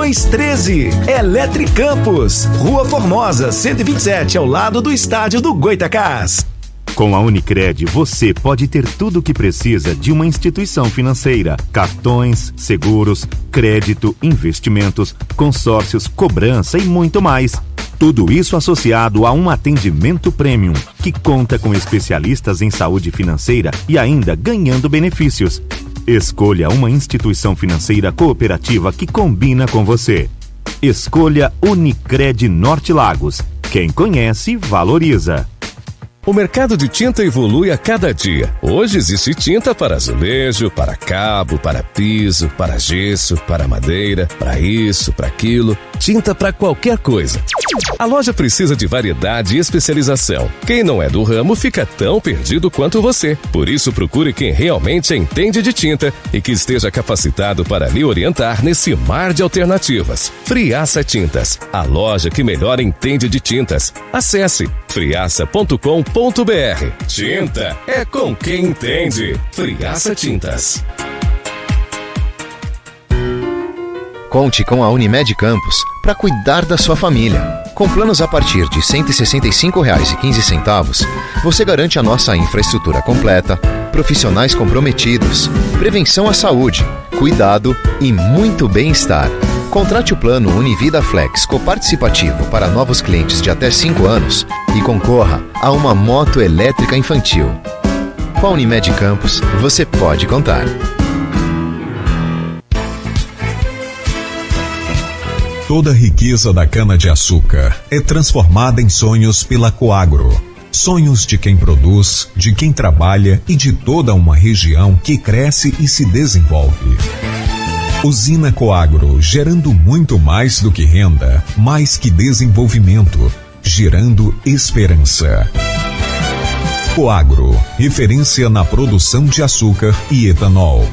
3213. Eletricampos, Rua Formosa, 127, ao lado do estádio do Goitacás. Com a Unicred, você pode ter tudo o que precisa de uma instituição financeira: cartões, seguros, crédito, investimentos, consórcios, cobrança e muito mais. Tudo isso associado a um atendimento premium, que conta com especialistas em saúde financeira e ainda ganhando benefícios. Escolha uma instituição financeira cooperativa que combina com você. Escolha Unicred Norte Lagos. Quem conhece, valoriza. O mercado de tinta evolui a cada dia. Hoje existe tinta para azulejo, para cabo, para piso, para gesso, para madeira, para isso, para aquilo. Tinta para qualquer coisa. A loja precisa de variedade e especialização. Quem não é do ramo fica tão perdido quanto você. Por isso, procure quem realmente entende de tinta e que esteja capacitado para lhe orientar nesse mar de alternativas. Friaça Tintas, a loja que melhor entende de tintas. Acesse friaça.com.br. Tinta é com quem entende. Friaça Tintas. Conte com a Unimed Campos para cuidar da sua família. Com planos a partir de R$ 165,15, você garante a nossa infraestrutura completa, profissionais comprometidos, prevenção à saúde, cuidado e muito bem-estar. Contrate o plano Univida Flex coparticipativo para novos clientes de até 5 anos e concorra a uma moto elétrica infantil. Com a Unimed Campos, você pode contar. Toda a riqueza da cana-de-açúcar é transformada em sonhos pela Coagro. Sonhos de quem produz, de quem trabalha e de toda uma região que cresce e se desenvolve. Usina Coagro, gerando muito mais do que renda, mais que desenvolvimento, gerando esperança. Coagro, referência na produção de açúcar e etanol.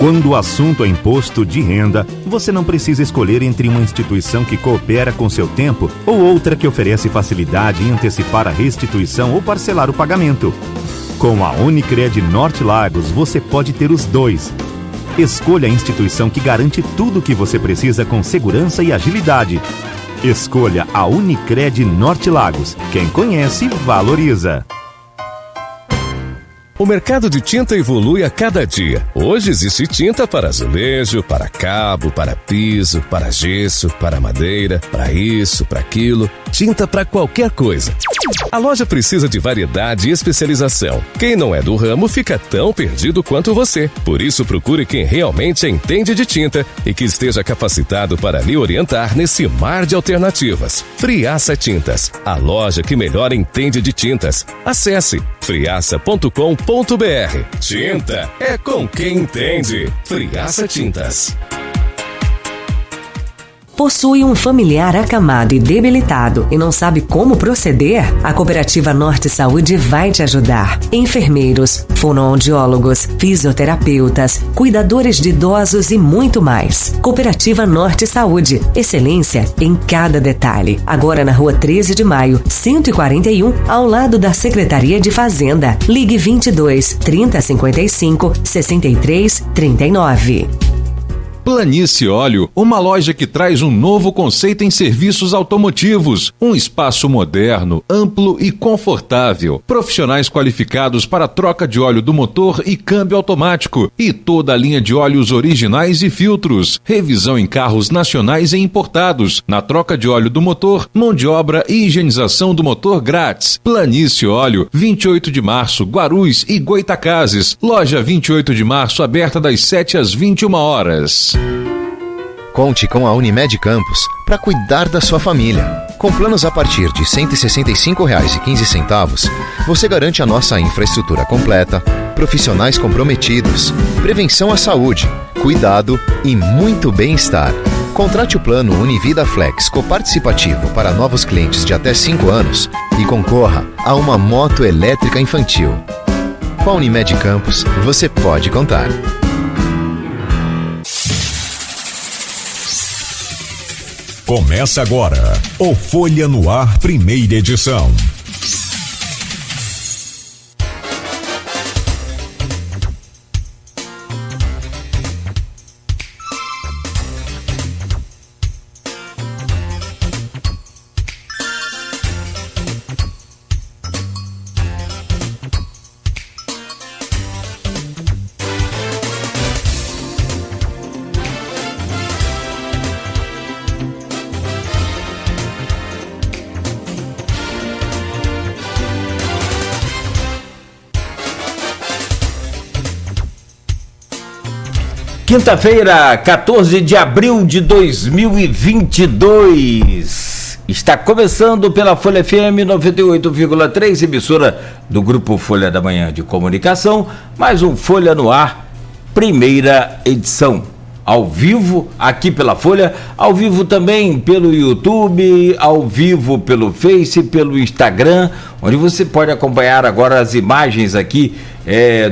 Quando o assunto é imposto de renda, você não precisa escolher entre uma instituição que coopera com seu tempo ou outra que oferece facilidade em antecipar a restituição ou parcelar o pagamento. Com a Unicred Norte Lagos, você pode ter os dois. Escolha a instituição que garante tudo o que você precisa com segurança e agilidade. Escolha a Unicred Norte Lagos. Quem conhece, valoriza. O mercado de tinta evolui a cada dia. Hoje existe tinta para azulejo, para cabo, para piso, para gesso, para madeira, para isso, para aquilo. Tinta para qualquer coisa. A loja precisa de variedade e especialização. Quem não é do ramo fica tão perdido quanto você. Por isso, procure quem realmente entende de tinta e que esteja capacitado para lhe orientar nesse mar de alternativas. Friaça Tintas, a loja que melhor entende de tintas. Acesse friaça.com.br. Tinta é com quem entende. Friaça Tintas. Possui um familiar acamado e debilitado e não sabe como proceder? A Cooperativa Norte Saúde vai te ajudar. Enfermeiros, fonoaudiólogos, fisioterapeutas, cuidadores de idosos e muito mais. Cooperativa Norte Saúde. Excelência em cada detalhe. Agora na Rua 13 de Maio, 141, ao lado da Secretaria de Fazenda. Ligue 22 3055 63 39. Planície Óleo, uma loja que traz um novo conceito em serviços automotivos, um espaço moderno, amplo e confortável, profissionais qualificados para troca de óleo do motor e câmbio automático e toda a linha de óleos originais e filtros, revisão em carros nacionais e importados, na troca de óleo do motor, mão de obra e higienização do motor grátis. Planície Óleo, 28 de março, Guarulhos e Goitacazes, loja 28 de março aberta das 7 às 21 horas. Conte com a Unimed Campos para cuidar da sua família. Com planos a partir de R$ 165,15, você garante a nossa infraestrutura completa, profissionais comprometidos, prevenção à saúde, cuidado e muito bem-estar. Contrate o plano Univida Flex coparticipativo para novos clientes de até 5 anos e concorra a uma moto elétrica infantil. Com a Unimed Campos, você pode contar. Começa agora o Folha no Ar, primeira edição. Quinta-feira, 14 de abril de 2022. Está começando pela Folha FM 98,3, emissora do Grupo Folha da Manhã de Comunicação, mais um Folha no Ar, primeira edição. Ao vivo, aqui pela Folha, ao vivo também pelo YouTube, ao vivo pelo Face, pelo Instagram, onde você pode acompanhar agora as imagens aqui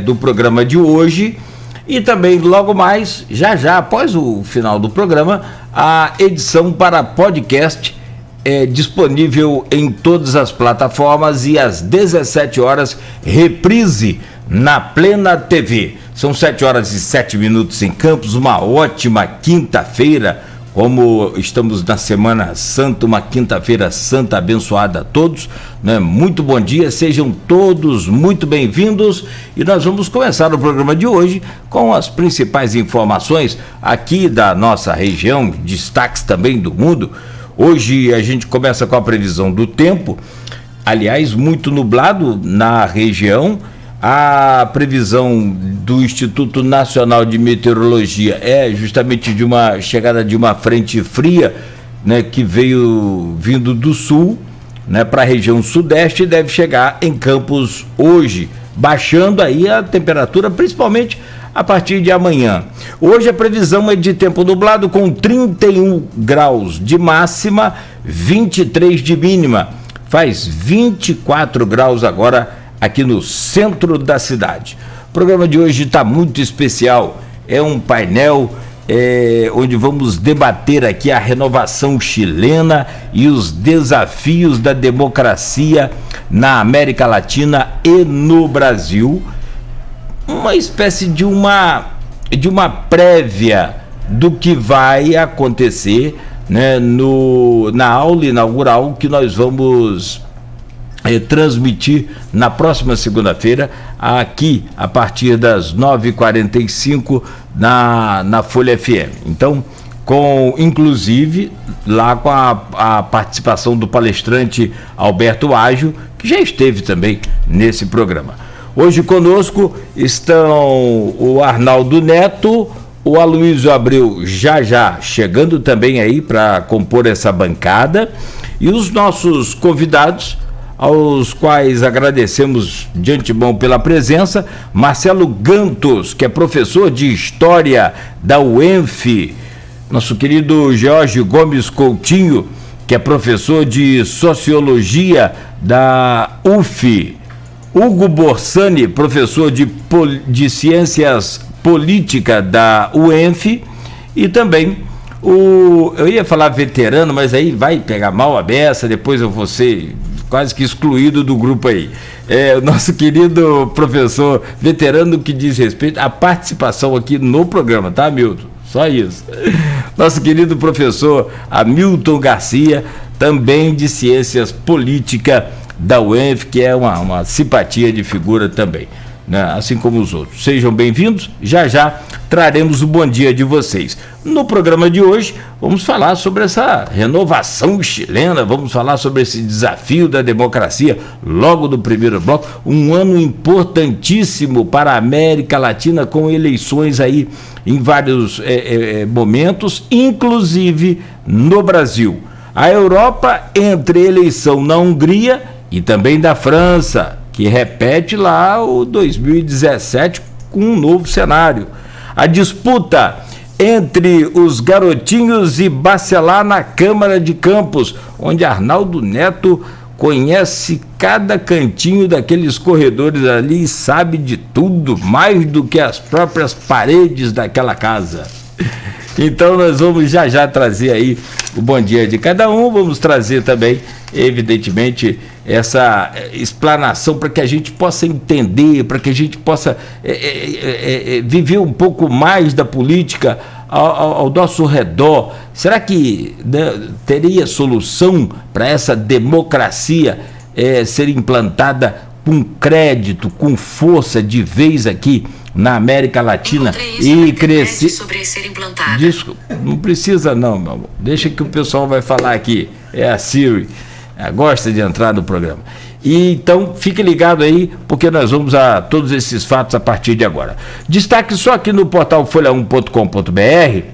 do programa de hoje. E também, logo mais, já após o final do programa, a edição para podcast é disponível em todas as plataformas e às 17 horas, reprise na Plena TV. São 7 horas e 7 minutos em Campos, uma ótima quinta-feira, como estamos na Semana Santa, uma quinta-feira santa abençoada a todos, né? Muito bom dia, sejam todos muito bem-vindos e nós vamos começar o programa de hoje com as principais informações aqui da nossa região, destaques também do mundo. Hoje a gente começa com a previsão do tempo, aliás, muito nublado na região. A previsão do Instituto Nacional de Meteorologia é justamente de uma chegada de uma frente fria, né, que veio vindo do sul, né, para a região sudeste e deve chegar em Campos hoje, baixando aí a temperatura, principalmente a partir de amanhã. Hoje a previsão é de tempo nublado com 31 graus de máxima, 23 de mínima. Faz 24 graus agora aqui no centro da cidade. O programa de hoje está muito especial. É um painel onde vamos debater aqui a renovação chilena e os desafios da democracia na América Latina e no Brasil. Uma espécie de uma prévia do que vai acontecer, né, na aula inaugural que nós vamos transmitir na próxima segunda-feira, aqui a partir das 9h45 na Folha FM. Então, inclusive lá com a participação do palestrante Alberto Ágio, que já esteve também nesse programa. Hoje conosco estão o Arnaldo Neto, o Aloysio Abreu já chegando também aí para compor essa bancada, e os nossos convidados, aos quais agradecemos de antemão pela presença: Marcelo Gantos, que é professor de História da UENF, nosso querido Jorge Gomes Coutinho, que é professor de Sociologia da UF, Hugo Borsani, professor de Ciências Políticas da UENF, e também eu ia falar veterano, mas aí vai pegar mal a beça, depois eu vou ser quase que excluído do grupo aí. O nosso querido professor veterano que diz respeito à participação aqui no programa, tá, Hamilton? Só isso. Nosso querido professor Hamilton Garcia, também de Ciências Políticas da UENF, que é uma simpatia de figura também, né? Assim como os outros. Sejam bem-vindos, já traremos o bom dia de vocês. No programa de hoje, vamos falar sobre essa renovação chilena, vamos falar sobre esse desafio da democracia, logo no primeiro bloco, um ano importantíssimo para a América Latina, com eleições aí em vários momentos, inclusive no Brasil. A Europa, entre eleição na Hungria e também da França, que repete lá o 2017 com um novo cenário. A disputa entre os garotinhos e Bacelar na Câmara de Campos, onde Arnaldo Neto conhece cada cantinho daqueles corredores ali e sabe de tudo, mais do que as próprias paredes daquela casa. Então nós vamos já trazer aí o bom dia de cada um, vamos trazer também, evidentemente, essa explanação para que a gente possa entender, para que a gente possa viver um pouco mais da política ao nosso redor. Será que, né, teria solução para essa democracia ser implantada com crédito, com força de vez aqui na América Latina e crescer? Sobre ser implantada. Desculpa, não precisa não, meu amor. Deixa que o pessoal vai falar aqui. É a Siri. Gosta de entrar no programa. E então fique ligado aí, porque nós vamos a todos esses fatos a partir de agora. Destaque só aqui no portal folha1.com.br,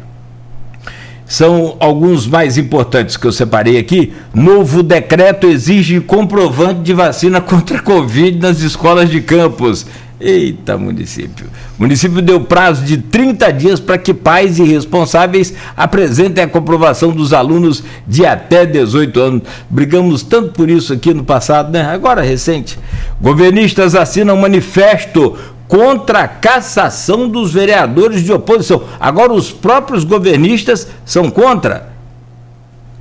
são alguns mais importantes que eu separei aqui. Novo decreto exige comprovante de vacina contra a Covid nas escolas de Campos. Eita, município. O município deu prazo de 30 dias para que pais e responsáveis apresentem a comprovação dos alunos de até 18 anos. Brigamos tanto por isso aqui no passado, né? Agora, recente. Governistas assinam manifesto contra a cassação dos vereadores de oposição. Agora, os próprios governistas são contra.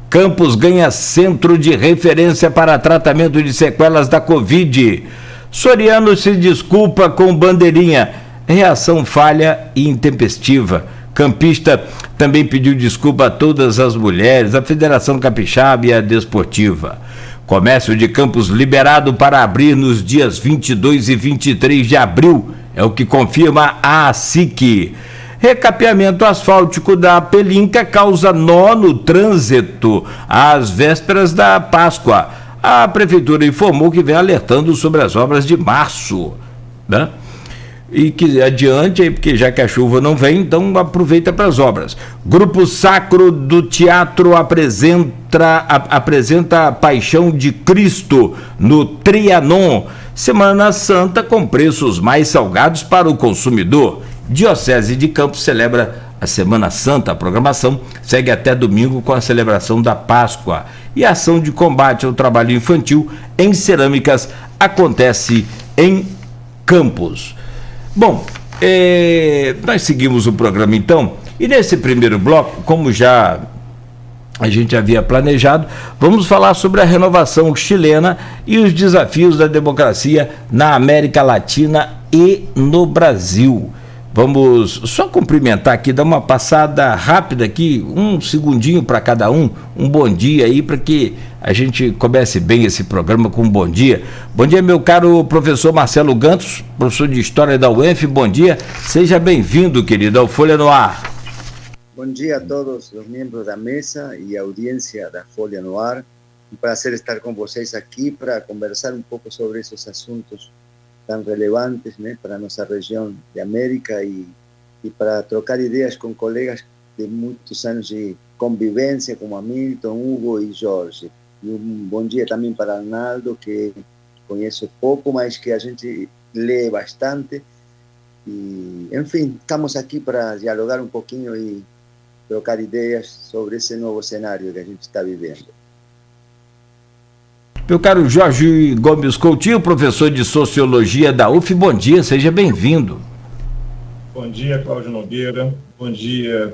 Campos ganha centro de referência para tratamento de sequelas da Covid. Soriano se desculpa com bandeirinha. Reação falha e intempestiva. Campista também pediu desculpa a todas as mulheres, a Federação Capixaba e a Desportiva. Comércio de Campos liberado para abrir nos dias 22 e 23 de abril, é o que confirma a ASIC. Recapeamento asfáltico da Pelinca causa nó no trânsito às vésperas da Páscoa. A Prefeitura informou que vem alertando sobre as obras de março, né? E que adiante, aí, porque já que a chuva não vem, então aproveita para as obras. Grupo Sacro do Teatro apresenta a Paixão de Cristo no Trianon. Semana Santa com preços mais salgados para o consumidor. Diocese de Campos celebra a Semana Santa. A programação segue até domingo com a celebração da Páscoa. E a ação de combate ao trabalho infantil em cerâmicas acontece em Campos. Bom, nós seguimos o programa então, e nesse primeiro bloco, como já a gente havia planejado, vamos falar sobre a renovação chilena e os desafios da democracia na América Latina e no Brasil. Vamos só cumprimentar aqui, dar uma passada rápida aqui, um segundinho para cada um bom dia aí, para que a gente comece bem esse programa com um bom dia. Bom dia, meu caro professor Marcelo Gantos, professor de História da UENF, bom dia, seja bem-vindo, querido, ao Folha no Ar. Bom dia a todos os membros da mesa e a audiência da Folha no Ar. Um prazer estar com vocês aqui para conversar um pouco sobre esses assuntos tão relevantes, né, para a nossa região de América e para trocar ideias com colegas de muitos anos de convivência, como Hamilton, Hugo e Jorge. E um bom dia também para Arnaldo, que conheço pouco, mas que a gente lê bastante. E, enfim, estamos aqui para dialogar um pouquinho e trocar ideias sobre esse novo cenário que a gente está vivendo. Meu caro Jorge Gomes Coutinho, professor de Sociologia da UF, bom dia, seja bem-vindo. Bom dia, Cláudio Nogueira, bom dia,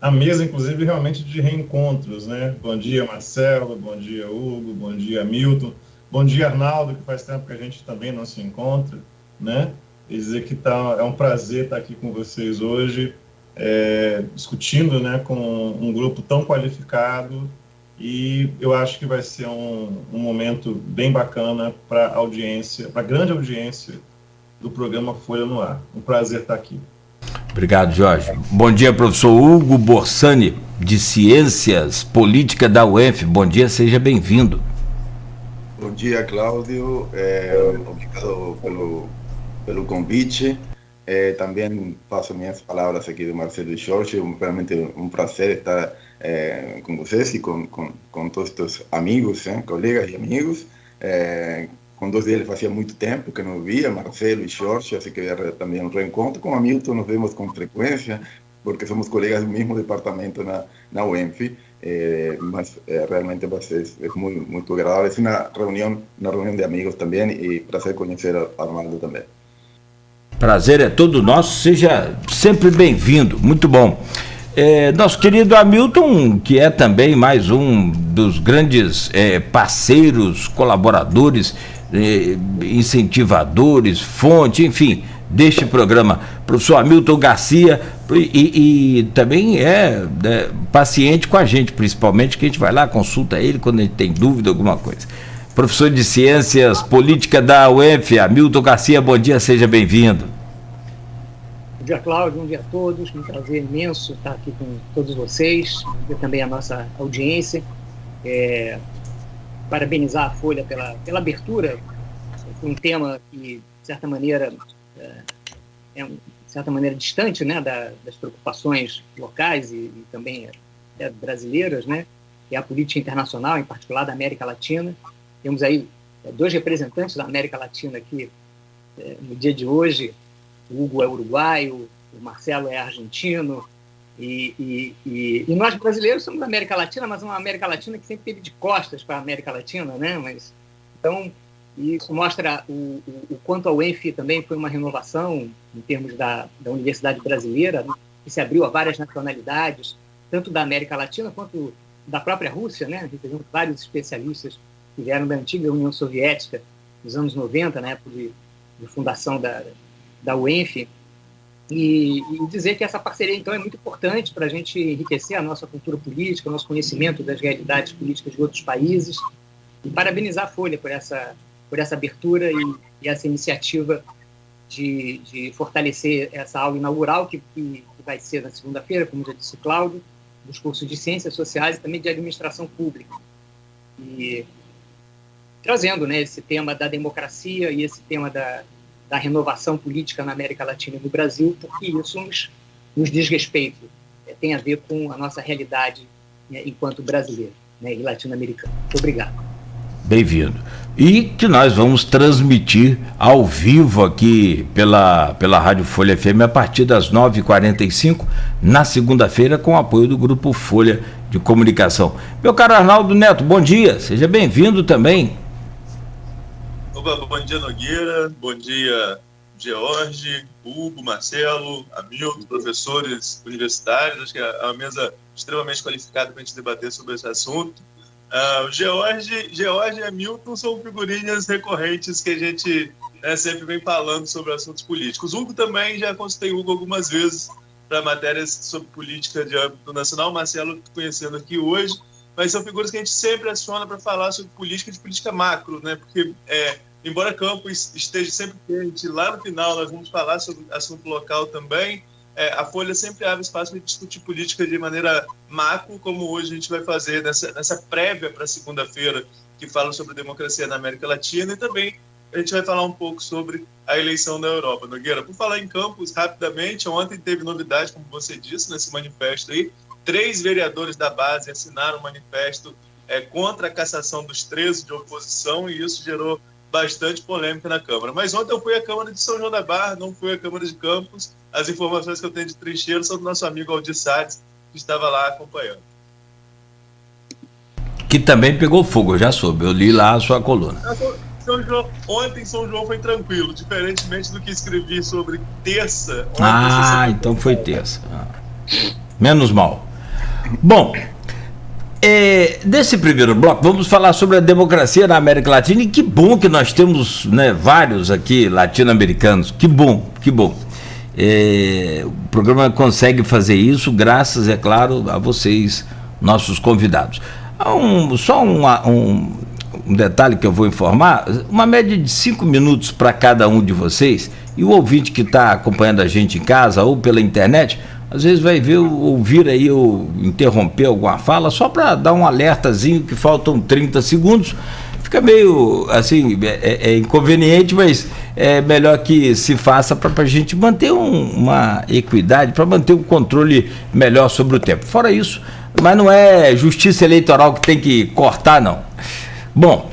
a mesa, inclusive, realmente de reencontros, né? Bom dia, Marcelo, bom dia, Hugo, bom dia, Milton, bom dia, Arnaldo, que faz tempo que a gente também não se encontra, né? E dizer que é um prazer estar aqui com vocês hoje, discutindo, né, com um grupo tão qualificado. E eu acho que vai ser um momento bem bacana para a audiência, para a grande audiência do programa Folha no Ar. Um prazer estar aqui. Obrigado, Jorge. Bom dia, professor Hugo Borsani, de Ciências Política da UENF. Bom dia, seja bem-vindo. Bom dia, Cláudio. Obrigado pelo convite. Também passo minhas palavras aqui do Marcelo e Jorge. Realmente um prazer estar com vocês e com todos os amigos, colegas e amigos. Com dois deles fazia muito tempo que não via, Marcelo e Jorge, assim que era também um reencontro. Com Hamilton nos vemos com frequência, porque somos colegas do mesmo departamento na UENF, mas realmente é muito, muito agradável. É uma reunião de amigos também, e prazer conhecer a Arnaldo também. Prazer é todo nosso, seja sempre bem-vindo, muito bom. Nosso querido Hamilton, que é também mais um dos grandes parceiros, colaboradores, incentivadores, fonte, enfim, deste programa. Professor Hamilton Garcia, e também paciente com a gente, principalmente, que a gente vai lá, consulta ele quando a gente tem dúvida, alguma coisa. Professor de Ciências Política da UENF, Hamilton Garcia, bom dia, seja bem-vindo. Bom dia, Cláudio, bom dia a todos, um prazer imenso estar aqui com todos vocês, e também a nossa audiência. parabenizar a Folha pela abertura. Foi um tema que, de certa maneira, distante, né, das preocupações locais e também brasileiras, né, e a política internacional, em particular da América Latina. Temos aí 2 representantes da América Latina aqui no dia de hoje. O Hugo é uruguaio, o Marcelo é argentino, e nós brasileiros somos da América Latina, mas uma América Latina que sempre teve de costas para a América Latina, né? Então, isso mostra o quanto a UENF também foi uma renovação em termos da Universidade Brasileira, né, que se abriu a várias nacionalidades, tanto da América Latina quanto da própria Rússia, né? Temos vários especialistas que vieram da antiga União Soviética, nos anos 90, na época de fundação da UENF, e dizer que essa parceria, então, é muito importante para a gente enriquecer a nossa cultura política, o nosso conhecimento das realidades políticas de outros países, e parabenizar a Folha por essa abertura e essa iniciativa de fortalecer essa aula inaugural, que vai ser na segunda-feira, como já disse o Cláudio, dos cursos de Ciências Sociais e também de Administração Pública. E trazendo, né, esse tema da democracia e esse tema da renovação política na América Latina e no Brasil, porque isso nos diz respeito, tem a ver com a nossa realidade, né, enquanto brasileiro, né, e latino-americano. Muito obrigado. Bem-vindo. E que nós vamos transmitir ao vivo aqui pela Rádio Folha FM a partir das 9h45, na segunda-feira, com o apoio do Grupo Folha de Comunicação. Meu caro Arnaldo Neto, bom dia, seja bem-vindo também. Opa, bom dia, Nogueira, bom dia, George, Hugo, Marcelo, Hamilton, professores universitários. Acho que é uma mesa extremamente qualificada para a gente debater sobre esse assunto. O George e Hamilton são figurinhas recorrentes que a gente, né, sempre vem falando sobre assuntos políticos. Hugo também, já consultei Hugo algumas vezes para matérias sobre política de âmbito nacional, Marcelo conhecendo aqui hoje, mas são figuras que a gente sempre aciona para falar sobre política, de política macro, né? Porque, embora Campos esteja sempre quente, lá no final nós vamos falar sobre assunto local também, a Folha sempre abre espaço para discutir política de maneira macro, como hoje a gente vai fazer nessa prévia para segunda-feira, que fala sobre democracia na América Latina, e também a gente vai falar um pouco sobre a eleição na Europa. Nogueira, por falar em Campos, rapidamente, ontem teve novidade, como você disse, nesse manifesto aí. 3 vereadores da base assinaram um manifesto contra a cassação dos 13 de oposição, e isso gerou bastante polêmica na Câmara. Mas ontem eu fui à Câmara de São João da Barra, não fui à Câmara de Campos. As informações que eu tenho de trincheiro são do nosso amigo Aldir Salles, que estava lá acompanhando. Que também pegou fogo, eu já soube, eu li lá a sua coluna. Ontem São João foi tranquilo, diferentemente do que escrevi sobre terça. Então foi terça. Menos mal. Bom, desse primeiro bloco, vamos falar sobre a democracia na América Latina, e que bom que nós temos, né, vários aqui latino-americanos, que bom. O programa consegue fazer isso graças, é claro, a vocês, nossos convidados. Só um detalhe que eu vou informar: uma média de 5 minutos para cada um de vocês, e o ouvinte que está acompanhando a gente em casa ou pela internet, às vezes vai ouvir aí eu interromper alguma fala, só para dar um alertazinho que faltam 30 segundos. Fica meio assim, inconveniente, mas é melhor que se faça para a gente manter uma equidade, para manter um controle melhor sobre o tempo. Fora isso, mas não é justiça eleitoral que tem que cortar, não. Bom,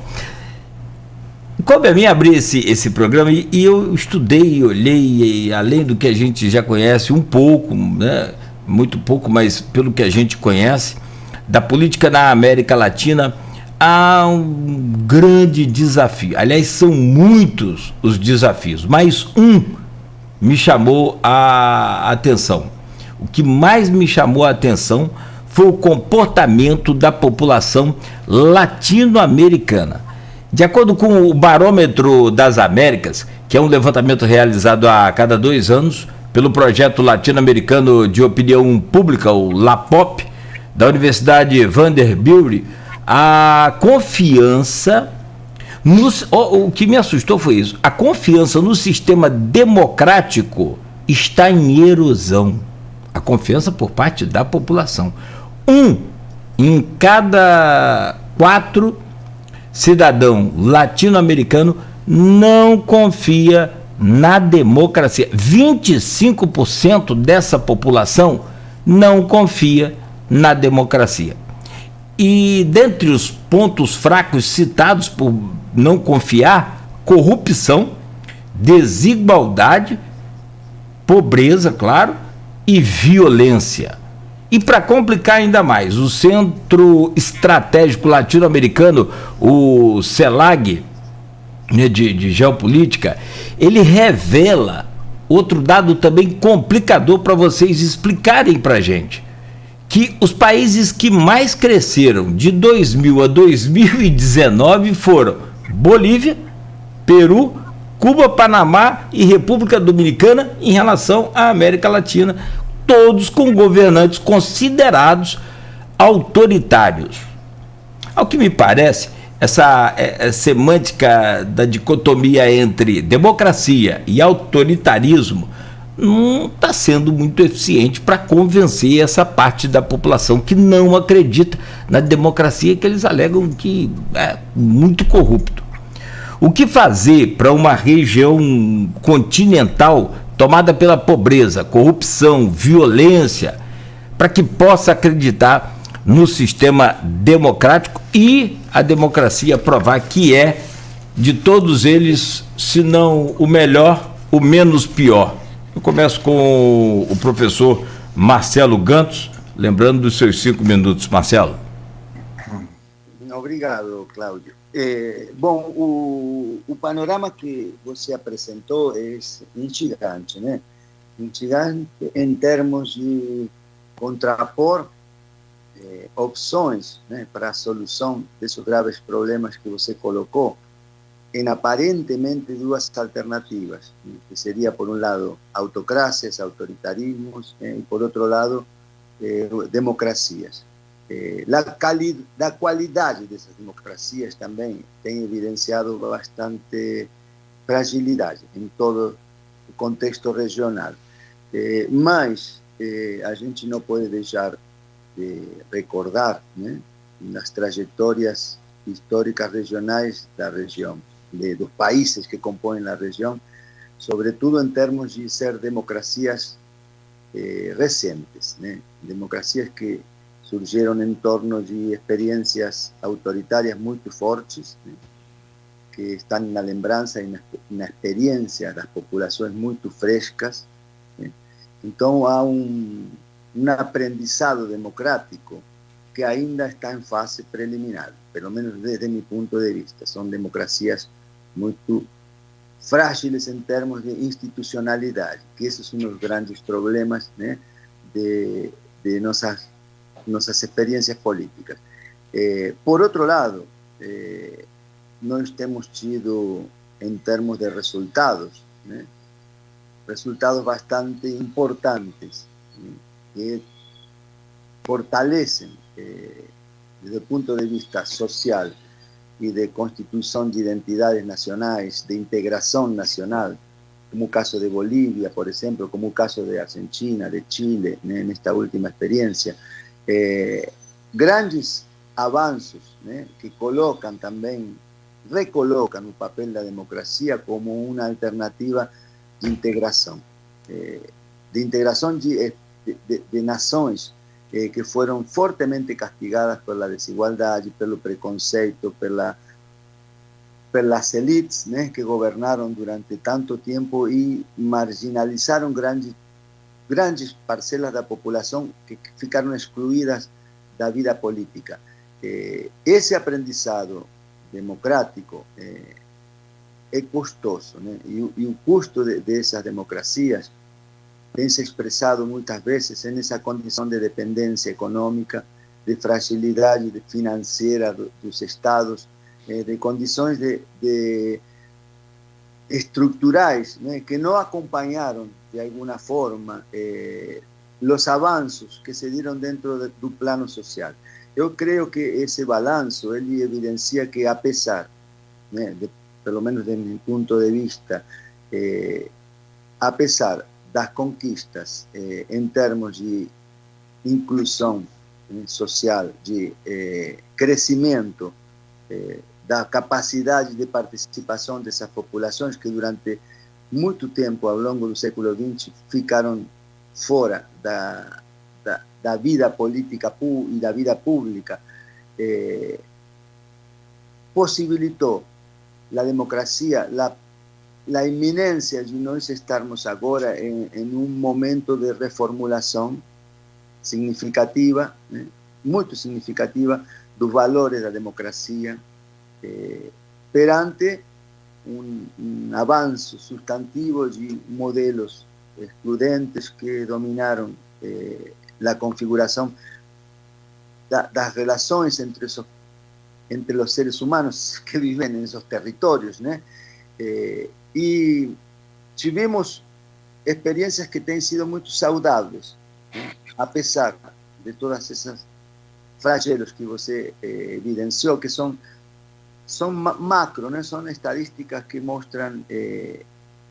coube a mim abrir esse programa e eu estudei, olhei, e além do que a gente já conhece um pouco, né, muito pouco, mas pelo que a gente conhece da política na América Latina, há um grande desafio. Aliás, são muitos os desafios, mas um me chamou a atenção. O que mais me chamou a atenção foi o comportamento da população latino-americana. De acordo com o Barômetro das Américas, que é um levantamento realizado a cada 2 anos pelo Projeto Latino-Americano de Opinião Pública, o LAPOP, da Universidade Vanderbilt, a confiança, o que me assustou foi isso, a confiança no sistema democrático está em erosão. A confiança por parte da população. 1 em cada 4 cidadão latino-americano não confia na democracia. 25% dessa população não confia na democracia. E dentre os pontos fracos citados por não confiar, corrupção, desigualdade, pobreza, claro, e violência. E para complicar ainda mais, o Centro Estratégico Latino-Americano, o CELAC, de Geopolítica, ele revela outro dado também complicador para vocês explicarem para a gente, que os países que mais cresceram de 2000 a 2019 foram Bolívia, Peru, Cuba, Panamá e República Dominicana em relação à América Latina, todos com governantes considerados autoritários. Ao que me parece, essa semântica da dicotomia entre democracia e autoritarismo não está sendo muito eficiente para convencer essa parte da população que não acredita na democracia, que eles alegam que é muito corrupto. O que fazer para uma região continental tomada pela pobreza, corrupção, violência, para que possa acreditar no sistema democrático e a democracia provar que é, de todos eles, se não o melhor, o menos pior? Eu começo com o professor Marcelo Gantos, lembrando dos seus 5 minutos. Marcelo. Obrigado, Cláudio. Bom, o panorama que você apresentou é instigante, né? Instigante em termos de contrapor opções, né, para a solução desses graves problemas que você colocou em aparentemente duas alternativas, que seria, por um lado, autocracias, autoritarismos, e, por outro lado, democracias. A qualidade dessas democracias também tem evidenciado bastante fragilidade em todo o contexto regional. Mas a gente não pode deixar de recordar, né, nas trajetórias históricas regionais da região, dos países que compõem a região, sobretudo em termos de ser democracias recentes, né? Democracias que surgiram em torno de experiências autoritárias muito fortes, né, que estão na lembrança e na experiência das populações muito frescas, né? Então há um aprendizado democrático que ainda está em fase preliminar, pelo menos desde meu ponto de vista. São democracias muito frágeis em termos de institucionalidade, que esses são os grandes problemas, né, de nossas experiências políticas. Por outro lado, nós temos tido, em termos de resultados, né, resultados bastante importantes, né, que fortalecem, desde o ponto de vista social e de constituição de identidades nacionais, de integração nacional, como o caso de Bolívia, por exemplo, como o caso de Argentina, de Chile, né, nesta última experiência, grandes avanços, né, que colocam também, recolocam o papel da democracia como uma alternativa de integração de nações que foram fortemente castigadas pela desigualdade, pelo preconceito, pelas elites, né, que governaram durante tanto tempo e marginalizaram grandes parcelas da população que ficaram excluídas da vida política. Esse aprendizado democrático é custoso, né? E o custo dessas democracias tem se expressado muitas vezes nessa condição de dependência econômica, de fragilidade financeira dos estados, de condições estruturais, né, que não acompanharam de alguma forma os avanços que se deram dentro do plano social. Eu creio que esse balanço ele evidencia que, apesar, né, pelo menos de meu ponto de vista, apesar das conquistas em termos de inclusão social, de crescimento da capacidade de participação dessas populações que durante muito tempo, ao longo do século XX, ficaram fora da vida política e da vida pública, possibilitou a democracia, a iminência de nós estarmos agora em um momento de reformulação significativa, né, muito significativa, dos valores da democracia, perante um avanço substantivo de modelos excludentes que dominaram a configuração das relações entre os seres humanos que vivem nesses territórios, né? E tivemos experiências que têm sido muito saudáveis, né? Apesar de todas essas flagelos que você evidenciou, que são macro, né? São estadísticas que mostram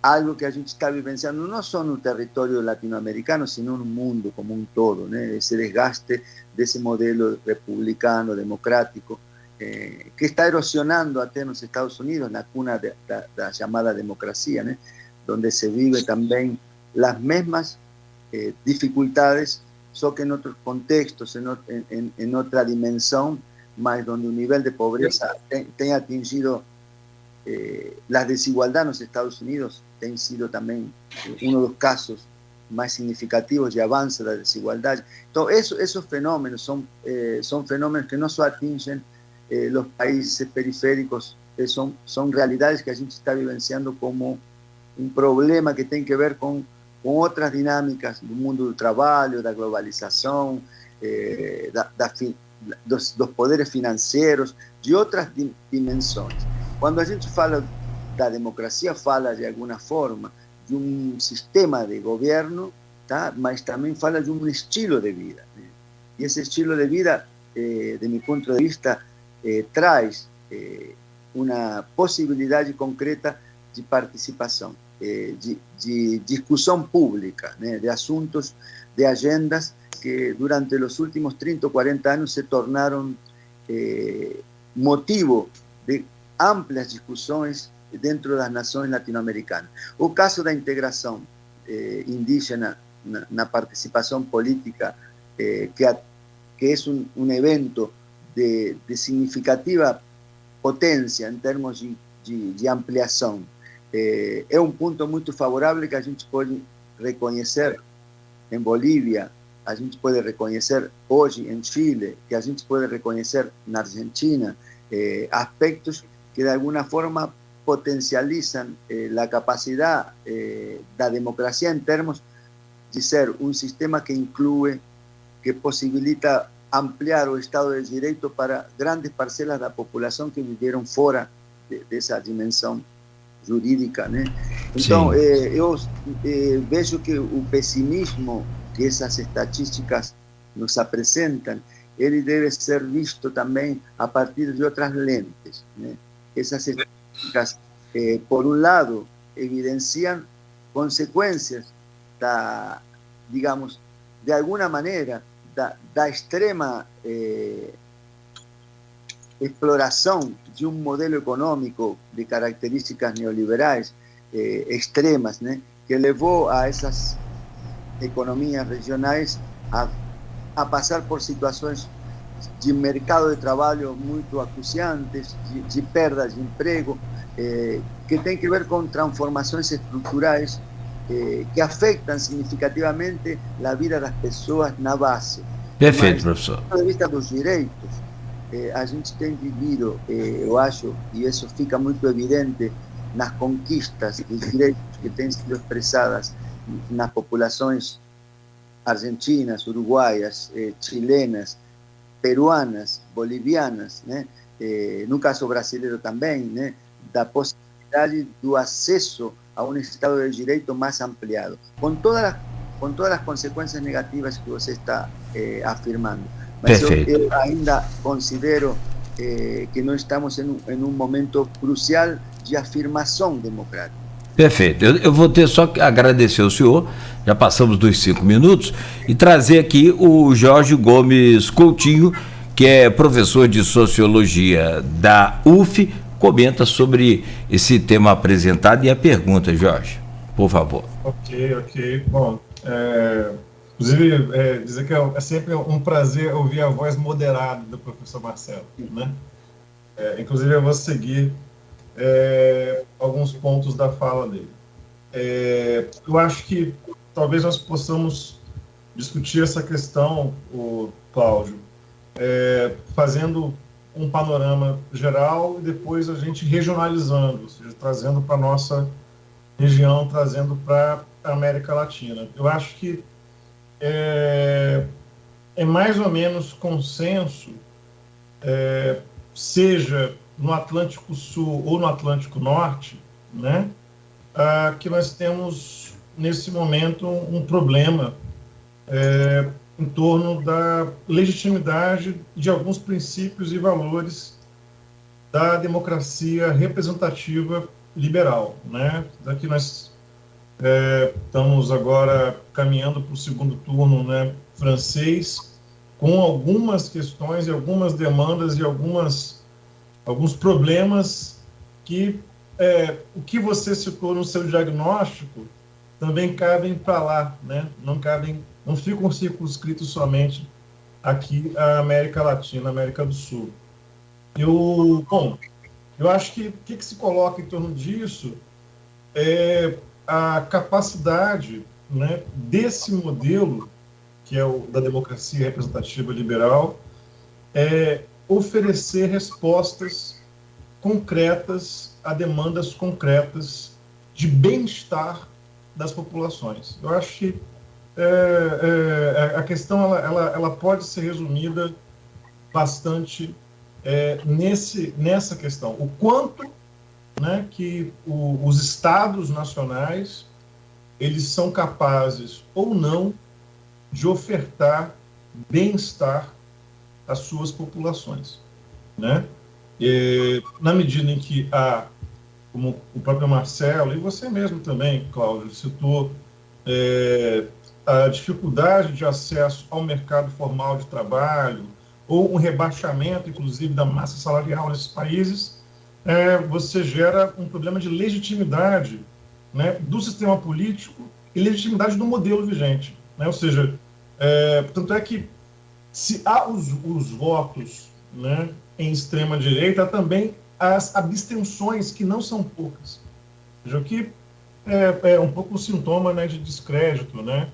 algo que a gente está vivenciando não só no território latino-americano, sino no mundo como um todo, né? Esse desgaste desse modelo republicano, democrático, que está erosionando até nos Estados Unidos, na cuna da chamada democracia, né? Donde se vive também as mesmas dificuldades, só que em outros contextos, em outra dimensão, mas onde o nível de pobreza tem atingido, as desigualdades nos Estados Unidos tem sido também um dos casos mais significativos de avanço da desigualdade. Então, esses fenômenos são fenômenos que não só atingem os países periféricos, são realidades que a gente está vivenciando como um problema que tem que ver com outras dinâmicas do mundo do trabalho, da globalização, dos poderes financeiros, de outras dimensões. Quando a gente fala da democracia, fala de alguma forma de um sistema de governo, tá? Mas também fala de um estilo de vida, né? E esse estilo de vida, de meu ponto de vista, traz uma possibilidade concreta de participação, de discussão pública, né? De assuntos, de agendas que durante os últimos 30 ou 40 anos se tornaram motivo de amplias discussões dentro das nações latino-americanas. O caso da integração indígena na participação política, que é um evento de significativa potência em termos de ampliação, é um ponto muito favorável que a gente pode reconhecer em Bolívia, a gente pode reconhecer hoje em Chile, que a gente pode reconhecer na Argentina, aspectos que de alguma forma potencializam a capacidade da democracia em termos de ser um sistema que inclui, que possibilita ampliar o Estado de Direito para grandes parcelas da população que viveram fora dessa dimensão jurídica, né? Então, eu vejo que o pessimismo que essas estatísticas nos apresentam, ele deve ser visto também a partir de outras lentes, né? Essas estatísticas, por um lado, evidenciam consequências digamos, de alguma maneira, da extrema exploração de um modelo econômico de características neoliberais extremas, né? Que levou a essas economias regionais a passar por situações de mercado de trabalho muito acuciantes, de perda de emprego, que tem que ver com transformações estruturais que afetam significativamente a vida das pessoas na base. Perfeito, professor. Do ponto de vista dos direitos, a gente tem vivido, eu acho, e isso fica muito evidente nas conquistas dos direitos que têm sido expressadas nas populações argentinas, uruguaias, chilenas, peruanas, bolivianas, né? No caso brasileiro também, né? Da possibilidade do acesso a um Estado de Direito mais ampliado, com todas as consequências negativas que você está afirmando. Mas eu ainda considero que nós estamos em um momento crucial de afirmação democrática. Perfeito. Eu vou ter só que agradecer ao senhor, já passamos dos 5 minutos, e trazer aqui o Jorge Gomes Coutinho, que é professor de Sociologia da UF, comenta sobre esse tema apresentado e a pergunta, Jorge, por favor. Ok. Bom, inclusive, dizer que é sempre um prazer ouvir a voz moderada do professor Marcelo, né? Inclusive, eu vou seguir alguns pontos da fala dele. Eu acho que talvez nós possamos discutir essa questão, Cláudio, fazendo um panorama geral e depois a gente regionalizando, ou seja, trazendo para a nossa região, trazendo para a América Latina. Eu acho que é mais ou menos consenso, seja no Atlântico Sul ou no Atlântico Norte, né, que nós temos, nesse momento, um problema em torno da legitimidade de alguns princípios e valores da democracia representativa liberal, né? Daqui nós estamos agora caminhando para o segundo turno, né, francês, com algumas questões e algumas demandas e alguns problemas que o que você citou no seu diagnóstico também cabem para lá, né? Não ficam circunscritos somente aqui à América Latina, América do Sul. Eu acho que o que se coloca em torno disso é a capacidade, né, desse modelo, que é o da democracia representativa liberal, oferecer respostas concretas a demandas concretas de bem-estar das populações. Eu acho que a questão ela pode ser resumida bastante nessa questão. O quanto, né, que os estados nacionais eles são capazes ou não de ofertar bem-estar às suas populações, né? Na medida em que como o próprio Marcelo, e você mesmo também, Cláudio, citou a dificuldade de acesso ao mercado formal de trabalho, ou um rebaixamento, inclusive, da massa salarial nesses países, você gera um problema de legitimidade, né, do sistema político e legitimidade do modelo vigente, né? Ou seja, tanto é que se há os votos, né, em extrema-direita, há também as abstenções, que não são poucas. Veja, que é um pouco um sintoma, né, de descrédito, né,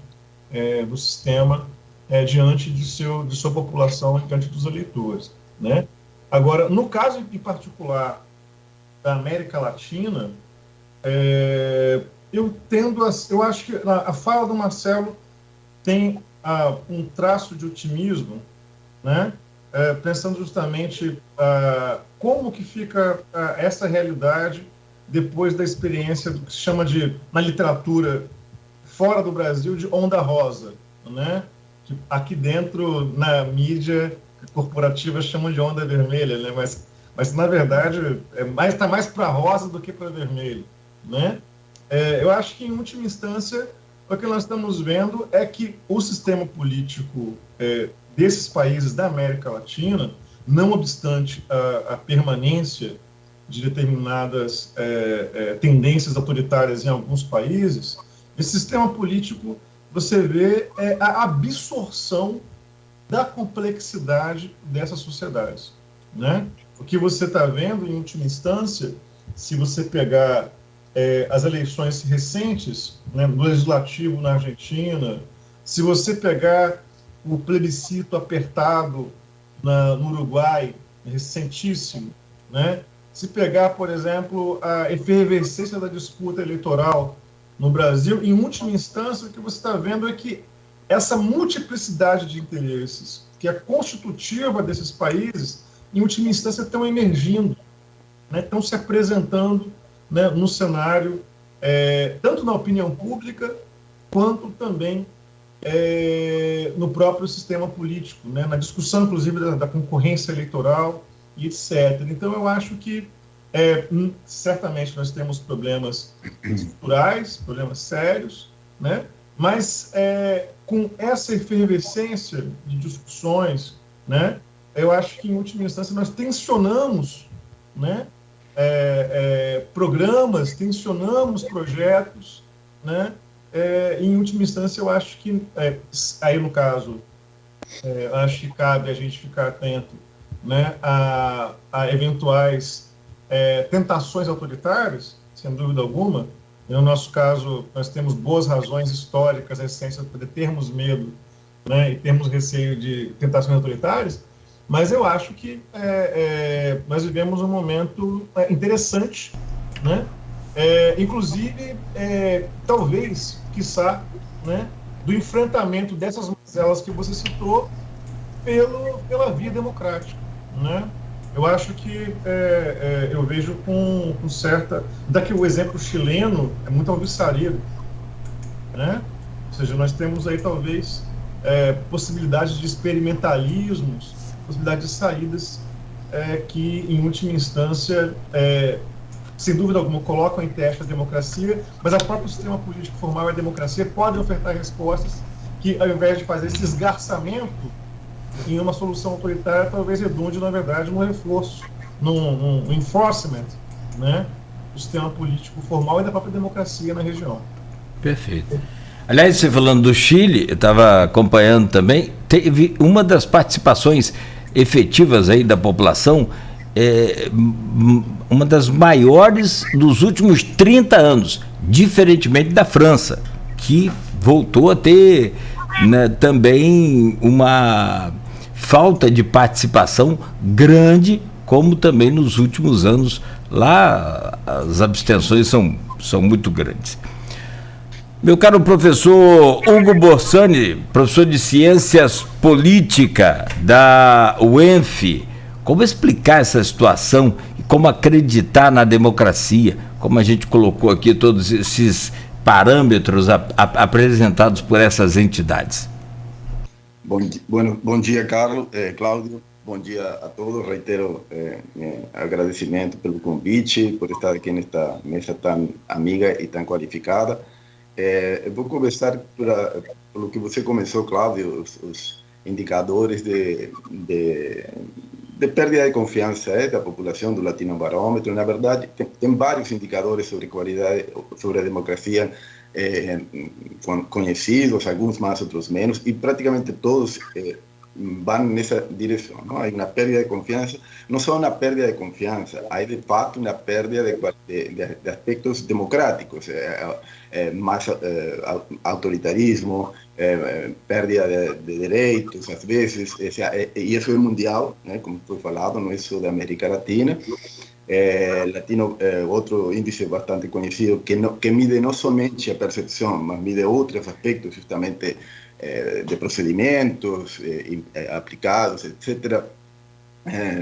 do sistema diante de sua população, diante dos eleitores, né? Agora, no caso em particular da América Latina, eu acho que a fala do Marcelo tem um traço de otimismo, né? Pensando justamente como que fica essa realidade depois da experiência do que se chama na literatura fora do Brasil de onda rosa, né? Que aqui dentro, na mídia corporativa, chamam de onda vermelha, né? Mas na verdade está mais para rosa do que para vermelho, né? Eu acho que, em última instância, o que nós estamos vendo é que o sistema político desses países da América Latina, não obstante a permanência de determinadas tendências autoritárias em alguns países, esse sistema político, você vê a absorção da complexidade dessas sociedades, né? O que você está vendo, em última instância, se você pegar as eleições recentes, né, do legislativo na Argentina, se você pegar o plebiscito apertado no Uruguai, recentíssimo, né? Se pegar, por exemplo, a efervescência da disputa eleitoral no Brasil, em última instância, o que você está vendo é que essa multiplicidade de interesses, que é constitutiva desses países, em última instância, estão emergindo, né? Estão se apresentando, né, no cenário, tanto na opinião pública, quanto também no próprio sistema político, né, na discussão, inclusive, da concorrência eleitoral e etc. Então, eu acho que, certamente, nós temos problemas estruturais, problemas sérios, né, mas com essa efervescência de discussões, né, eu acho que, em última instância, nós tensionamos, né, programas, tensionamos projetos, né, em última instância, eu acho que, aí no caso, acho que cabe a gente ficar atento, né, a eventuais tentações autoritárias, sem dúvida alguma. No nosso caso, nós temos boas razões históricas, recentes, para termos medo, né, e termos receio de tentações autoritárias, mas eu acho que nós vivemos um momento interessante, né, inclusive, talvez, quiçá, né, do enfrentamento dessas mazelas que você citou pela via democrática, né? Eu acho que eu vejo com certa... Daqui o exemplo chileno é muito alvissareiro, né? Ou seja, nós temos aí talvez possibilidades de experimentalismos, possibilidades de saídas que, em última instância, sem dúvida alguma, colocam em teste a democracia, mas o próprio sistema político formal e a democracia podem ofertar respostas que, ao invés de fazer esse esgarçamento em uma solução autoritária, talvez redunde, na verdade, num reforço, num enforcement, né, do sistema político formal e da própria democracia na região. Perfeito. Aliás, você falando do Chile, eu estava acompanhando também, teve uma das participações efetivas aí da população, uma das maiores dos últimos 30 anos, diferentemente da França, que voltou a ter, né, também uma falta de participação grande, como também nos últimos anos. Lá as abstenções são muito grandes. Meu caro professor Hugo Borsani, professor de Ciências Política da UENF, como explicar essa situação e como acreditar na democracia, como a gente colocou aqui todos esses parâmetros apresentados por essas entidades? Bom dia, Cláudio. Bom dia a todos. Reitero agradecimento pelo convite, por estar aqui nesta mesa tão amiga e tão qualificada. Eu vou começar pelo que você começou, Cláudio, os indicadores de perda de confiança da população do Latinobarômetro. Na verdade, tem vários indicadores sobre qualidade, sobre a democracia conhecidos, alguns mais, outros menos, e praticamente todos vão nessa direção. Não? Há uma perda de confiança, não só uma perda de confiança, há de fato uma perda de aspectos democráticos, mais autoritarismo, perda de direitos, às vezes, e isso é mundial, né, como foi falado, não é só da América Latina. Outro índice bastante conhecido que mide não somente a percepção, mas mide outros aspectos, justamente de procedimentos aplicados, etc.,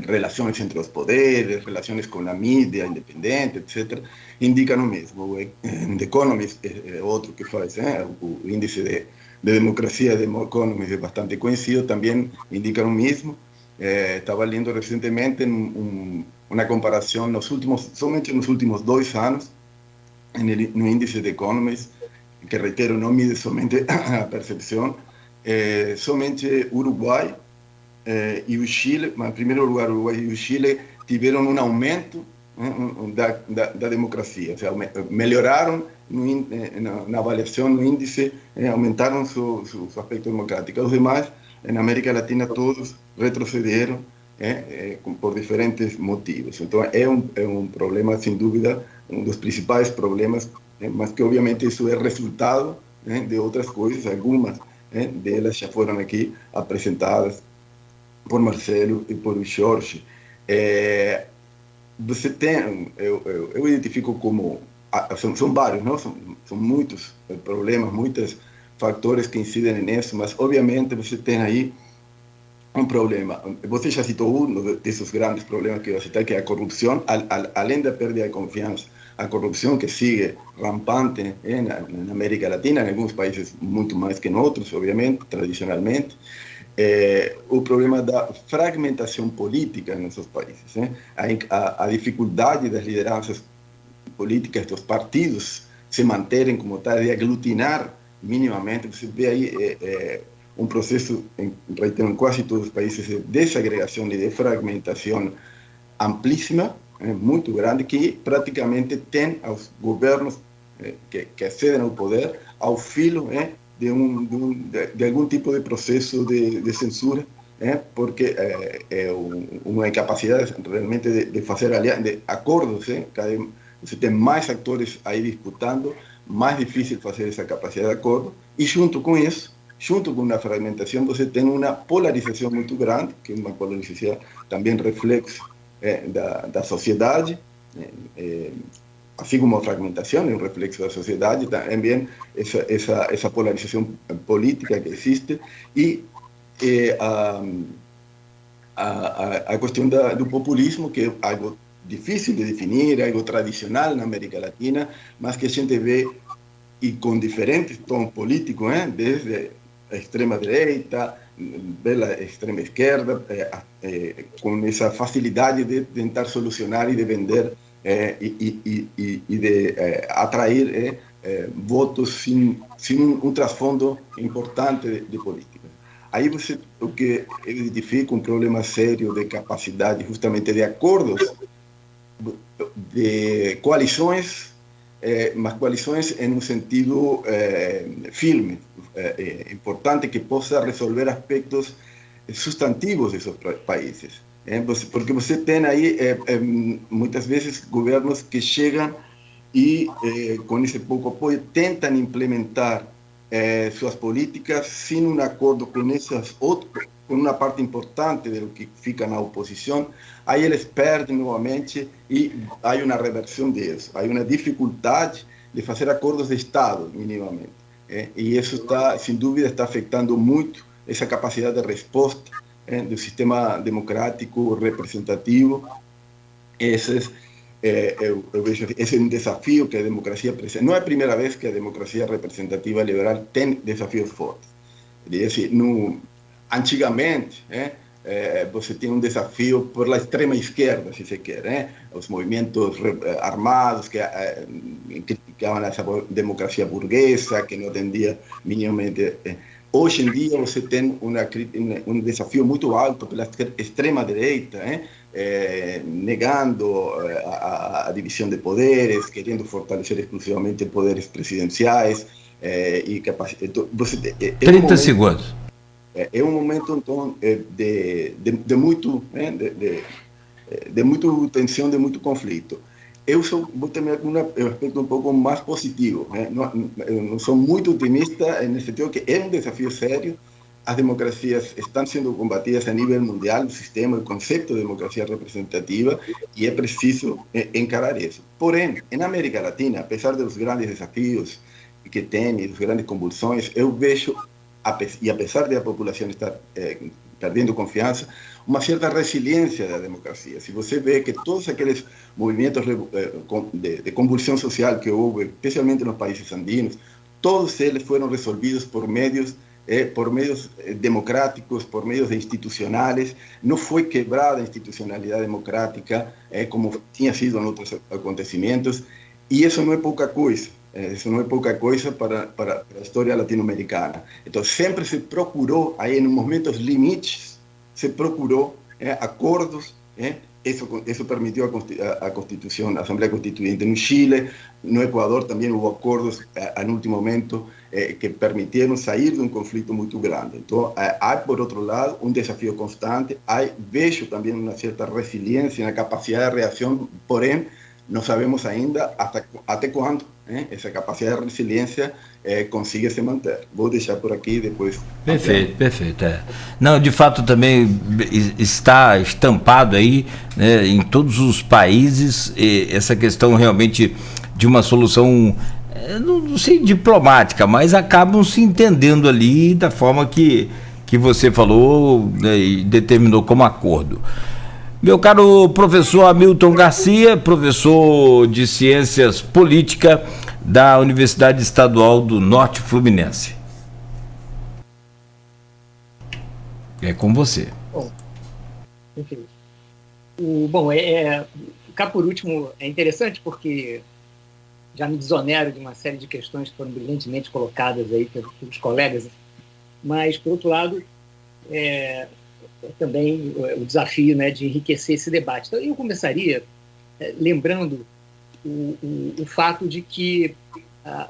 relações entre os poderes, relações com a mídia independente, etc., indicam o mesmo. The Economist é outro que faz, o índice de democracia de Economist é bastante conhecido, também indica o mesmo. Estava lendo recentemente uma comparação somente nos últimos 2 anos, no índice de Economist, que reitero, não mide somente a percepção, somente Uruguai e o Chile, mas em primeiro lugar o Uruguai e o Chile tiveram um aumento da democracia, ou seja, melhoraram na avaliação, no índice, aumentaram seu aspecto democrático. Os demais, na América Latina, todos retrocederam por diferentes motivos. Então, é um problema, sem dúvida, um dos principais problemas, mas que, obviamente, isso é resultado de outras coisas, algumas delas já foram aqui apresentadas por Marcelo e por Jorge. Você tem, eu identifico como, são vários, não? São muitos problemas, muitos fatores que incidem nisso, mas, obviamente, você tem aí um problema. Você já citou um desses grandes problemas que você tem, que é a corrupção, além da perda de confiança, a corrupção que sigue rampante na América Latina, em alguns países muito mais que em outros, obviamente, tradicionalmente. O problema da fragmentação política em nossos países, a dificuldade das lideranças políticas dos partidos se manterem como tal, de aglutinar minimamente. Você vê aí um processo, reitero, em quase todos os países, de desagregação e de fragmentação amplíssima, muito grande, que praticamente tem os governos que acedem ao poder ao filo de algum tipo de processo de censura, porque uma incapacidade realmente de fazer de acordos, você tem mais atores aí disputando, mais difícil fazer essa capacidade de acordo, e junto com isso, junto com uma fragmentação, você tem uma polarização muito grande, que é uma polarização também reflexo da sociedade, assim como a fragmentação é um reflexo da sociedade, também essa polarização política que existe, e a questão do populismo, que é algo difícil de definir, algo tradicional na América Latina, mas que a gente vê e com diferentes tons políticos, desde a extrema-direita, pela extrema-esquerda, com essa facilidade de tentar solucionar e de vender e de atrair votos sem um trasfondo importante de política. Aí o que eu identifico um problema sério de capacidade justamente de acordos, de coalições, mas coalições em um sentido firme, importante, que possa resolver aspectos substantivos desses países. Porque você tem aí, muitas vezes, governos que chegam e, com esse pouco apoio, tentam implementar suas políticas sem um acordo com essas outras, com uma parte importante do que fica na oposição. Aí eles perdem novamente e há uma reversão disso. Há uma dificuldade de fazer acordos de Estado, minimamente. E isso está, sem dúvida, está afetando muito essa capacidade de resposta do sistema democrático representativo. Eu vejo esse é um desafio que a democracia apresenta. Não é a primeira vez que a democracia representativa liberal tem desafios fortes. Antigamente, você tinha um desafio pela extrema esquerda, se se quer, os movimentos armados que criticavam essa democracia burguesa, que não atendia minimamente. Hoje em dia você tem um desafio muito alto pela extrema-direita, negando a divisão de poderes, querendo fortalecer exclusivamente poderes presidenciais. 30 segundos. É um momento, então, de muito tensão, de muito conflito. Eu vou ter um aspecto um pouco mais positivo. Eu não sou muito otimista nesse sentido, que é um desafio sério. As democracias estão sendo combatidas a nível mundial, o sistema, o conceito de democracia representativa, e é preciso encarar isso. Porém, na América Latina, apesar dos grandes desafios que tem e das grandes convulsões, eu vejo, e apesar de a população estar perdendo confiança, uma certa resiliência da democracia. Se você vê que todos aqueles movimentos de convulsão social que houve, especialmente nos países andinos, todos eles foram resolvidos por meios democráticos, por meios institucionais. Não foi quebrada a institucionalidade democrática como tinha sido em outros acontecimentos, e isso não é pouca coisa. Isso não é pouca coisa para a história latino-americana. Então, sempre se procurou, aí em momentos limites, se procurou acordos. Isso permitiu a Constituição, a Assembleia Constituinte no Chile, no Equador também houve acordos no último momento que permitiram sair de um conflito muito grande. Então, há, por outro lado, um desafio constante, vejo também uma certa resiliência na capacidade de reação, porém, não sabemos ainda até quando essa capacidade de resiliência consiga se manter. Vou deixar por aqui depois. Perfeito. Não, de fato também está estampado aí, né, em todos os países, essa questão realmente de uma solução, não sei, diplomática, mas acabam se entendendo ali da forma que você falou, né, e determinou como acordo. Meu caro professor Hamilton Garcia, professor de Ciências Políticas da Universidade Estadual do Norte Fluminense. É com você. Bom, enfim. Ficar por último é interessante porque já me desonero de uma série de questões que foram brilhantemente colocadas aí pelos colegas mas, por outro lado, também o desafio, né, de enriquecer esse debate. Então, eu começaria lembrando o fato de que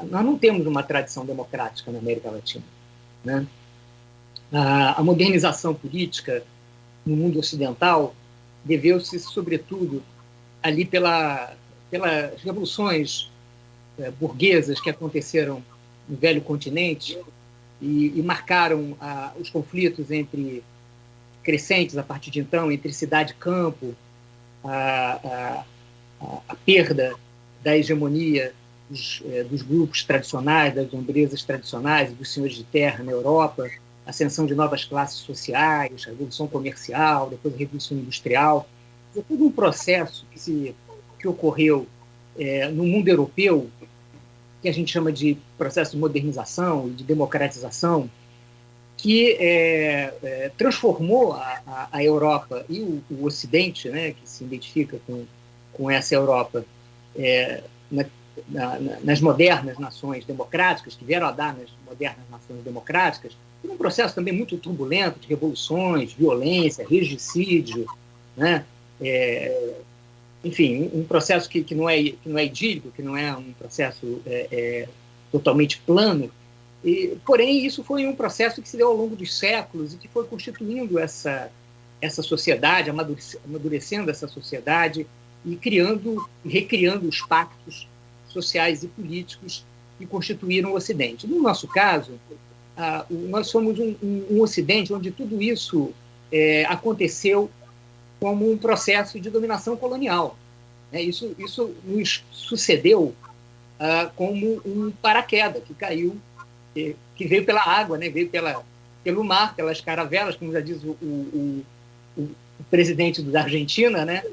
nós não temos uma tradição democrática na América Latina, né? A modernização política no mundo ocidental deveu-se, sobretudo, ali pelas revoluções burguesas que aconteceram no velho continente e marcaram os conflitos crescentes a partir de então entre cidade e campo, a perda da hegemonia dos grupos tradicionais, das nobrezas tradicionais, dos senhores de terra na Europa, a ascensão de novas classes sociais, a revolução comercial, depois a revolução industrial. É todo um processo que ocorreu no mundo europeu, que a gente chama de processo de modernização e de democratização, que transformou a Europa e o Ocidente, né, que se identifica com essa Europa, nas modernas nações democráticas, que vieram a dar nas modernas nações democráticas, um processo também muito turbulento de revoluções, violência, regicídio, né? Enfim, um processo que não é idílico, que não é um processo totalmente plano. Porém, isso foi um processo que se deu ao longo dos séculos e que foi constituindo essa sociedade, amadurecendo essa sociedade e recriando os pactos sociais e políticos que constituíram o Ocidente. No nosso caso, nós somos um Ocidente onde tudo isso aconteceu como um processo de dominação colonial. Isso nos sucedeu como um paraquedas que caiu, que veio pela água, né? Veio pelo mar, pelas caravelas, como já diz o presidente da Argentina, né?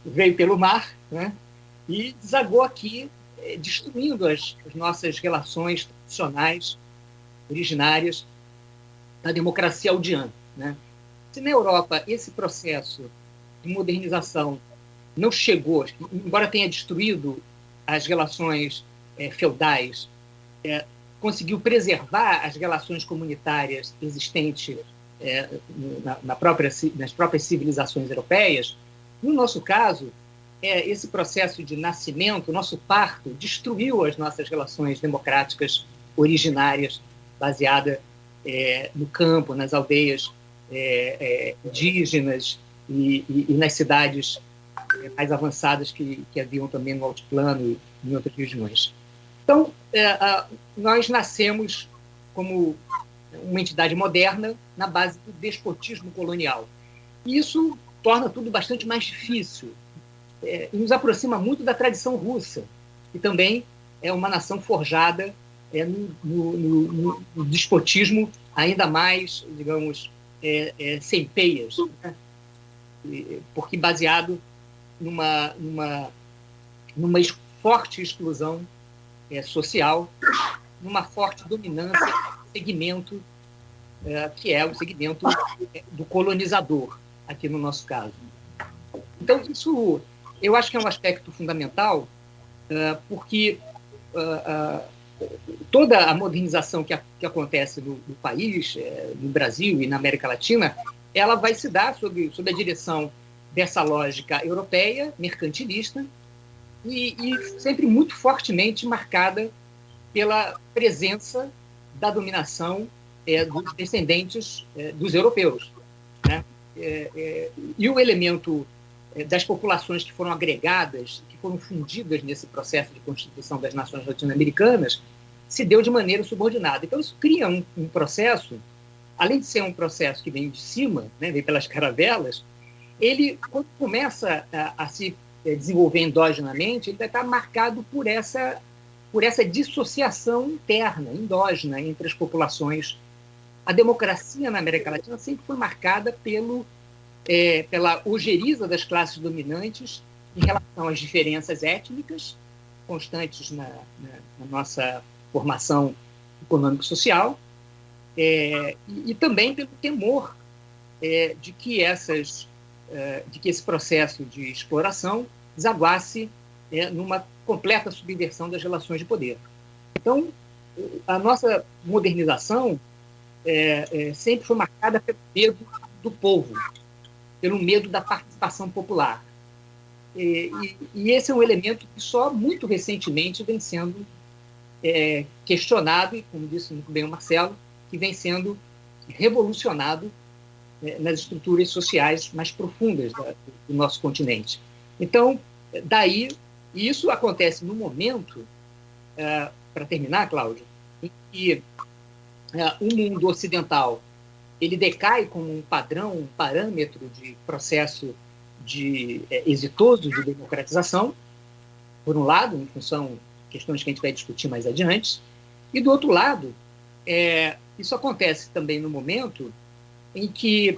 Veio pelo mar, né? E desagou aqui, destruindo as nossas relações tradicionais, originárias da democracia audiana, né? Se na Europa esse processo de modernização não chegou, embora tenha destruído as relações feudais, conseguiu preservar as relações comunitárias existentes nas próprias civilizações europeias, no nosso caso, esse processo de nascimento, o nosso parto, destruiu as nossas relações democráticas originárias, baseada no campo, nas aldeias indígenas e nas cidades mais avançadas que haviam também no altiplano e em outras regiões. Então, nós nascemos como uma entidade moderna na base do despotismo colonial. E isso torna tudo bastante mais difícil e nos aproxima muito da tradição russa, que também é uma nação forjada no despotismo ainda mais, digamos, sem peias, né? Porque baseado numa forte exclusão social, numa forte dominância do segmento que é o segmento do colonizador, aqui no nosso caso. Então, isso eu acho que é um aspecto fundamental, porque toda a modernização que acontece no país, no Brasil e na América Latina, ela vai se dar sob a direção dessa lógica europeia, mercantilista, e sempre muito fortemente marcada pela presença da dominação dos descendentes dos europeus, né? E o elemento das populações que foram agregadas, que foram fundidas nesse processo de constituição das nações latino-americanas, se deu de maneira subordinada. Então, isso cria um processo, além de ser um processo que vem de cima, né, vem pelas caravelas, ele, quando começa a se desenvolver endogenamente, ele vai estar marcado por essa dissociação interna, endógena, entre as populações. A democracia na América Latina sempre foi marcada pela ojeriza das classes dominantes em relação às diferenças étnicas constantes na nossa formação econômico-social, e também pelo temor de que esse processo de exploração desaguasse numa completa subversão das relações de poder. Então, a nossa modernização sempre foi marcada pelo medo do povo, pelo medo da participação popular. E esse é um elemento que só muito recentemente vem sendo questionado, e, como disse muito bem o Marcelo, que vem sendo revolucionado nas estruturas sociais mais profundas do nosso continente. Então, daí, isso acontece no momento, para terminar, Cláudio, em que o mundo ocidental ele decai como um padrão, um parâmetro de processo exitoso de democratização, por um lado, em função de questões que a gente vai discutir mais adiante, e do outro lado, isso acontece também no momento em que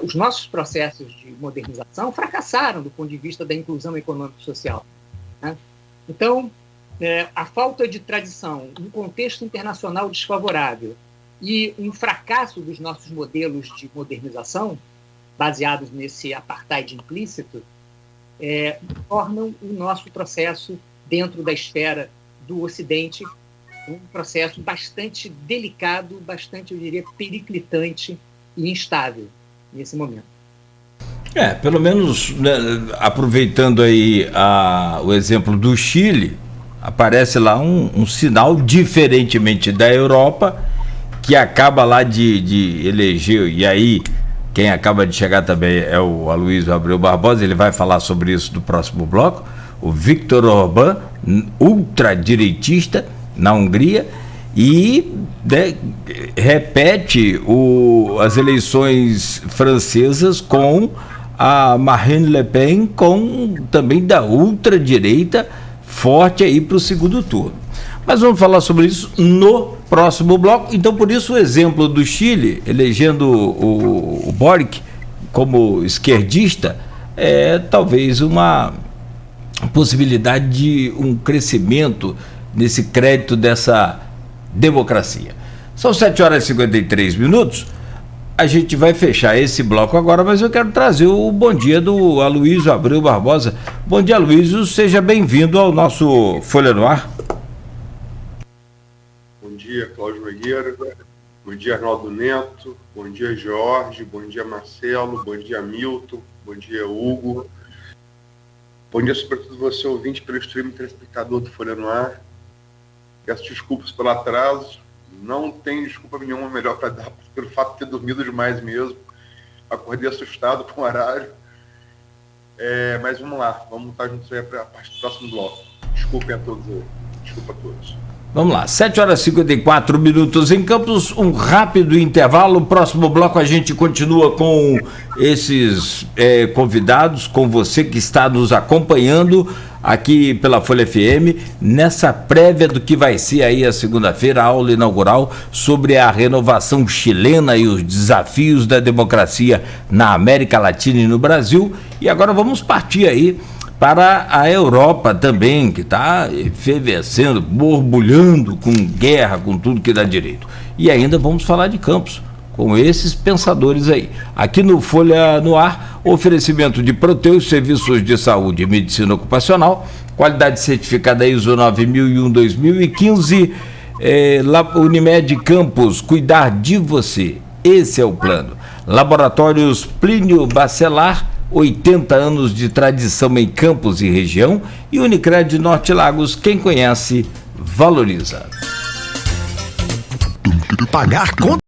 os nossos processos de modernização fracassaram do ponto de vista da inclusão econômico-social, né? Então, a falta de tradição, um contexto internacional desfavorável e um fracasso dos nossos modelos de modernização, baseados nesse apartheid implícito, tornam o nosso processo dentro da esfera do Ocidente um processo bastante delicado, bastante, eu diria, periclitante e instável nesse momento. Pelo menos, né, aproveitando aí o exemplo do Chile, aparece lá um sinal, diferentemente da Europa, que acaba lá de eleger, e aí quem acaba de chegar também é o Aloysio Abreu Barbosa, ele vai falar sobre isso no próximo bloco, o Viktor Orbán, ultradireitista, na Hungria, e repete as eleições francesas com a Marine Le Pen, também da ultradireita, forte aí para o segundo turno. Mas vamos falar sobre isso no próximo bloco. Então, por isso, o exemplo do Chile, elegendo o Boric como esquerdista, é talvez uma possibilidade de um crescimento nesse crédito dessa democracia. São 7h53. A gente vai fechar esse bloco agora, mas eu quero trazer o bom dia do Aloysio Abreu Barbosa. Bom dia, Aloysio, seja bem-vindo ao nosso Folha no Ar. Bom dia, Cláudio Nogueira. Bom dia, Arnaldo Neto. Bom dia, Jorge. Bom dia, Marcelo. Bom dia, Milton. Bom dia, Hugo. Bom dia, sobretudo você, ouvinte, pelo streaming telespectador do Folha no Ar. Peço desculpas pelo atraso, não tenho desculpa nenhuma melhor para dar, pelo fato de ter dormido demais mesmo. Acordei assustado com o horário. Mas vamos lá, vamos estar juntos aí para a parte do próximo bloco. Desculpem a todos aí. Desculpa a todos. Vamos lá, 7h54 em Campos, um rápido intervalo. Próximo bloco a gente continua com esses convidados, com você que está nos acompanhando aqui pela Folha FM, nessa prévia do que vai ser aí a segunda-feira, a aula inaugural sobre a renovação chilena e os desafios da democracia na América Latina e no Brasil. E agora vamos partir aí para a Europa também, que está efervescendo, borbulhando com guerra, com tudo que dá direito. E ainda vamos falar de Campos, com esses pensadores aí. Aqui no Folha no Ar, oferecimento de Proteus, serviços de saúde e medicina ocupacional, qualidade certificada ISO 9001-2015, Unimed Campos, cuidar de você, esse é o plano. Laboratórios Plínio Bacelar, 80 anos de tradição em Campos e região, e Unicred Norte Lagos, quem conhece, valoriza. Pagar conta